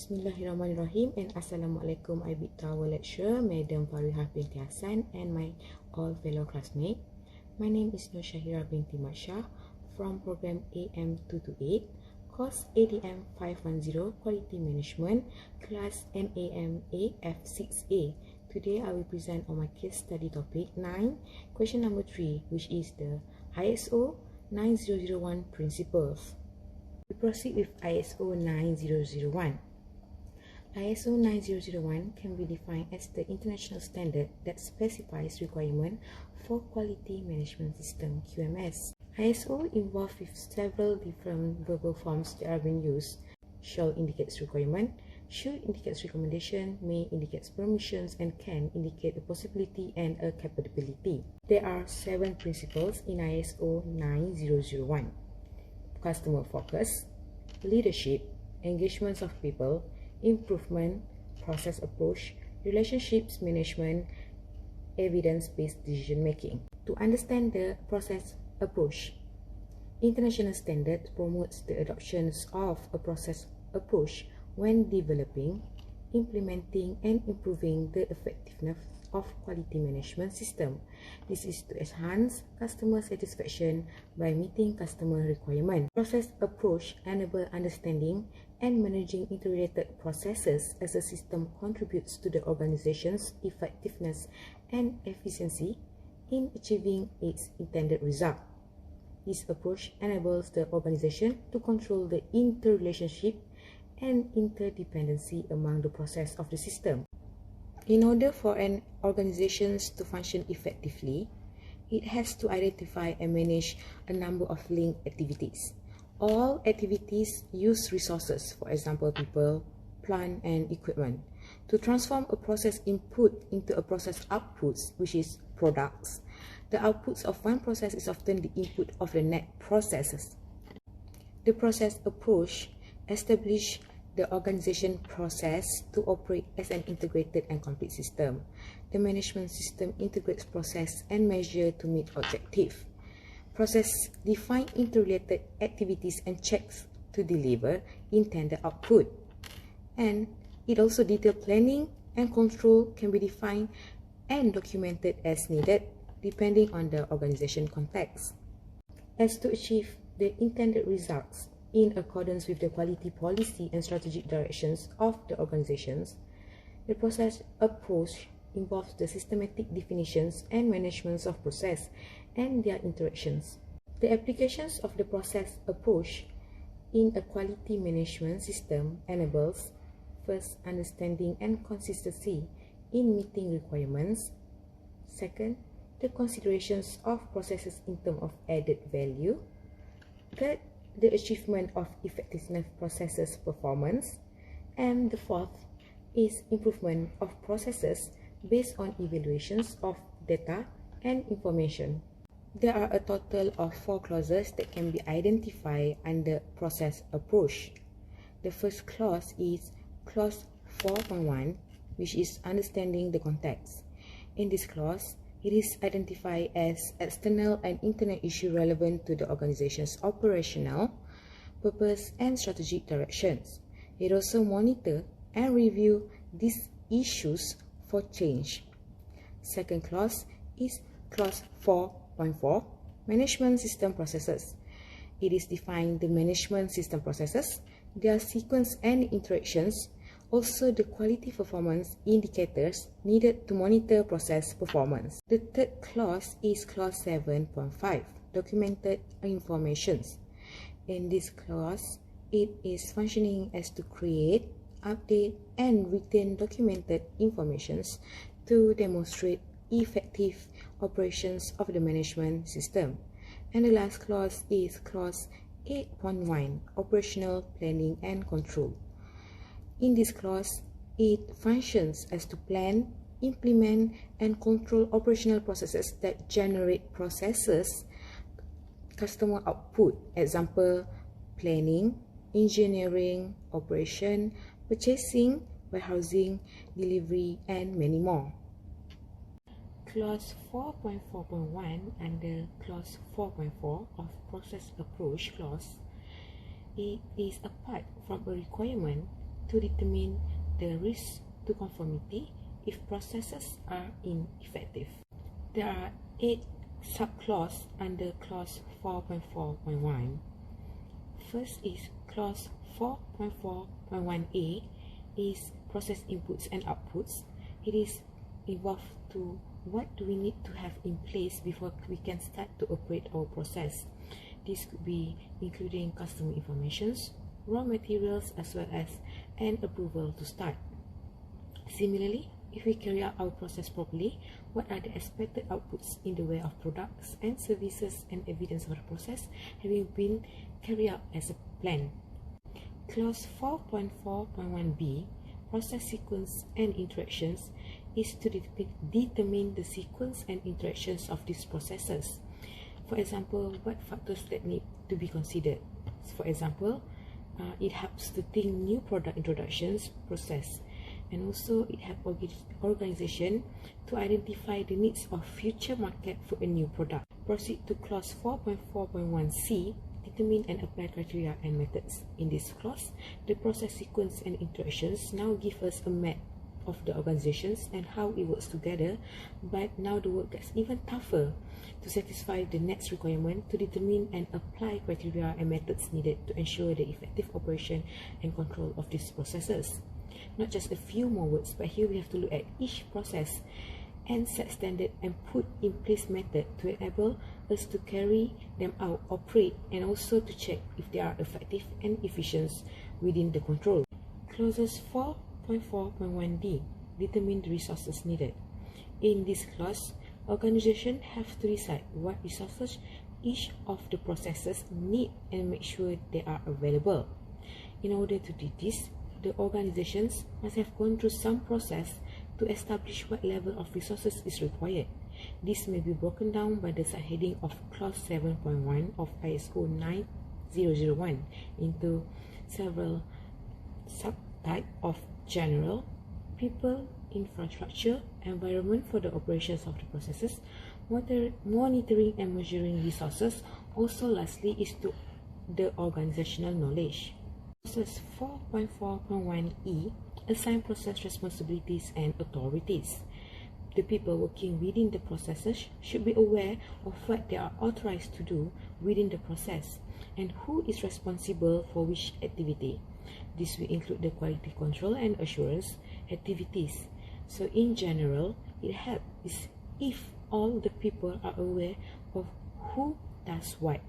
Bismillahirrahmanirrahim and Assalamualaikum. I be our lecturer, Madam Farihah binti Hassan, and my all fellow classmates. My name is Nur Shahira binti Masha from program AM228, course ADM510 Quality Management, class NAMAF6A. Today I will present on my case study topic 9, question number 3, which is the ISO9001 principles. We proceed with ISO9001. ISO 9001 can be defined as the international standard that specifies requirements for quality management system QMS. ISO involves with several different verbal forms that are being used. Shall indicates requirement, should indicates recommendation, may indicates permissions, and can indicate a possibility and a capability. There are 7 principles in ISO 9001. Customer focus, leadership, engagements of people, improvement, process approach, relationships management, evidence-based decision making. To understand the process approach, international standard promotes the adoption of a process approach when developing, implementing, and improving the effectiveness of quality management system. This is to enhance customer satisfaction by meeting customer requirements. Process approach enables understanding and managing interrelated processes as a system contributes to the organization's effectiveness and efficiency in achieving its intended result. This approach enables the organization to control the interrelationship and interdependency among the process of the system. In order for an organization to function effectively, it has to identify and manage a number of linked activities. All activities use resources, for example, people, plant, and equipment, to transform a process input into a process output, which is products. The outputs of one process is often the input of the next processes. The process approach establishes the organization process to operate as an integrated and complete system. The management system integrates process and measure to meet objective. Process define interrelated activities and checks to deliver intended output. And it also detail planning and control can be defined and documented as needed depending on the organization context. As to achieve the intended results in accordance with the quality policy and strategic directions of the organizations, the process approach involves the systematic definitions and managements of process and their interactions. The applications of the process approach in a quality management system enables first, understanding and consistency in meeting requirements. Second, the considerations of processes in terms of added value. Third, the achievement of effectiveness processes performance. And the fourth is improvement of processes based on evaluations of data and information. There are a total of 4 clauses that can be identified under process approach. The first clause is clause 4.1, which is understanding the context. In this clause, it is identified as external and internal issue relevant to the organization's operational, purpose, and strategic directions. It also monitor and review these issues for change. Second clause is clause 4.4, management system processes. It is defined the management system processes, their sequence and interactions, also the quality performance indicators needed to monitor process performance. The third clause is clause 7.5, documented informations. In this clause, it is functioning as to create, update, and retain documented informations to demonstrate effective operations of the management system. And the last clause is clause 8.1, operational planning and control. In this clause, it functions as to plan, implement, and control operational processes that generate processes customer output. Example, planning, engineering, operation, purchasing, warehousing, delivery, and many more. Clause 4.4.1 under clause 4.4 of process approach clause, it is apart from a requirement to determine the risk to conformity if processes are ineffective. There are 8 subclauses under clause 4.4.1. First is clause 4.4.1a is process inputs and outputs. It is involved to what do we need to have in place before we can start to operate our process. This could be including customer informations, raw materials, as well as an approval to start. Similarly, if we carry out our process properly, what are the expected outputs in the way of products and services and evidence of the process having been carried out as a plan. Clause 4.4.1b, process sequence and interactions, is to determine the sequence and interactions of these processes. For example, what factors that need to be considered. For example, it helps to think new product introductions process, and also it helps organization to identify the needs of future market for a new product. Proceed to clause 4.4.1c, determine and apply criteria and methods. In this clause, the process sequence and interactions now give us a map of the organizations and how it works together, but now the work gets even tougher to satisfy the next requirement to determine and apply criteria and methods needed to ensure the effective operation and control of these processes. Not just a few more words, but here we have to look at each process and set standard and put in place method to enable us to carry them out, operate, and also to check if they are effective and efficient within the control. Clauses 4.4.1d determine the resources needed. In this clause, organizations have to decide what resources each of the processes need and make sure they are available. In order to do this, the organizations must have gone through some process to establish what level of resources is required. This may be broken down by the subheading of clause 7.1 of ISO 9001 into several subtypes of general, people, infrastructure, environment for the operations of the processes, monitoring and measuring resources. Also, lastly, is to the organizational knowledge. Process 4.4.1e assign process responsibilities and authorities. The people working within the processes should be aware of what they are authorized to do within the process and who is responsible for which activity. This will include the quality control and assurance activities. So in general, it helps if all the people are aware of who does what.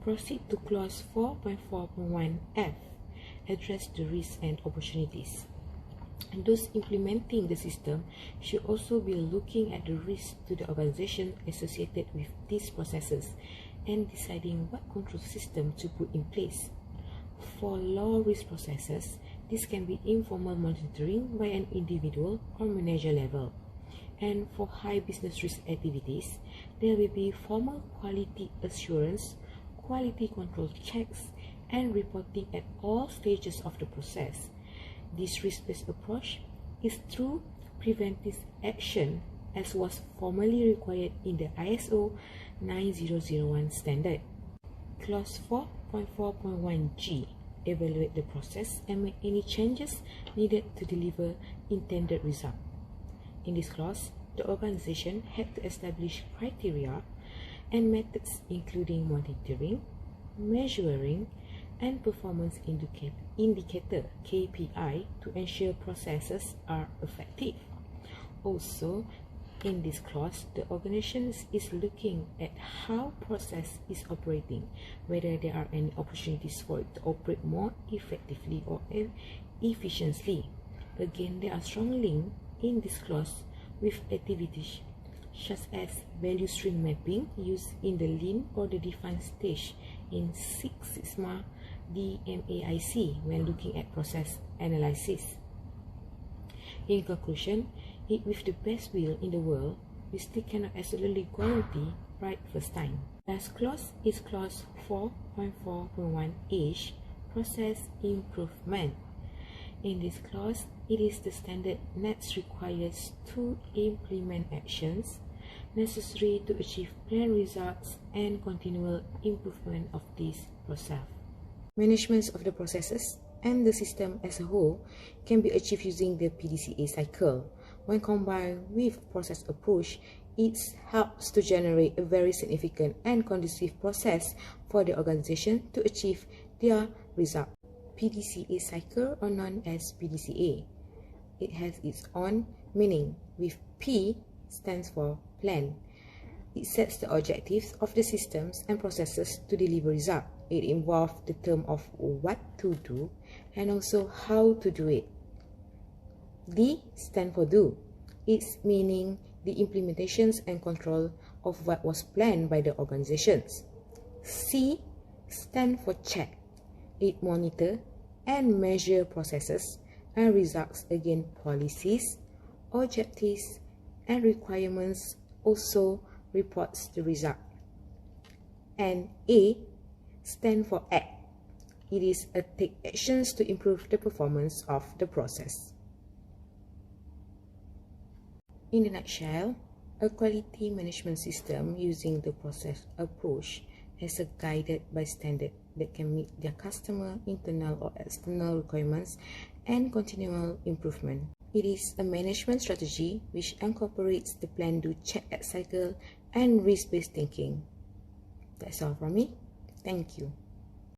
Proceed to clause 4.4.1f, address the risks and opportunities. And those implementing the system should also be looking at the risks to the organization associated with these processes and deciding what control system to put in place. For low risk processes, this can be informal monitoring by an individual or manager level. And for high business risk activities, there will be formal quality assurance, quality control checks, and reporting at all stages of the process. This risk-based approach is through preventive action as was formally required in the ISO 9001 standard. Clause 4.4.1g, evaluate the process and make any changes needed to deliver intended result. In this clause, the organization had to establish criteria and methods including monitoring, measuring, and performance indicator KPI to ensure processes are effective. Also, in this clause, the organization is looking at how process is operating, whether there are any opportunities for it to operate more effectively or efficiently. Again, there are strong links in this clause with activities such as value stream mapping used in the lean or the defined stage in Six Sigma DMAIC when looking at process analysis. In conclusion, with the best will in the world, we still cannot absolutely guarantee right first time. Last clause is clause 4.4.1H, process improvement. In this clause, it is the standard NETS requires to implement actions necessary to achieve planned results and continual improvement of this process. Management of the processes and the system as a whole can be achieved using the PDCA cycle. When combined with process approach, it helps to generate a very significant and conducive process for the organization to achieve their result. PDCA cycle, or known as PDCA, it has its own meaning, with P stands for plan. It sets the objectives of the systems and processes to deliver result. It involves the term of what to do and also how to do it. D stands for do. Its meaning the implementations and control of what was planned by the organizations. C stands for check. It monitors and measures processes and results against policies, objectives, and requirements, also reports the result. And A stands for act. It is a take actions to improve the performance of the process. In a nutshell, a quality management system using the process approach is guided by standard that can meet their customer internal or external requirements and continual improvement. It is a management strategy which incorporates the plan do check act cycle and risk-based thinking. That's all from me. Thank you.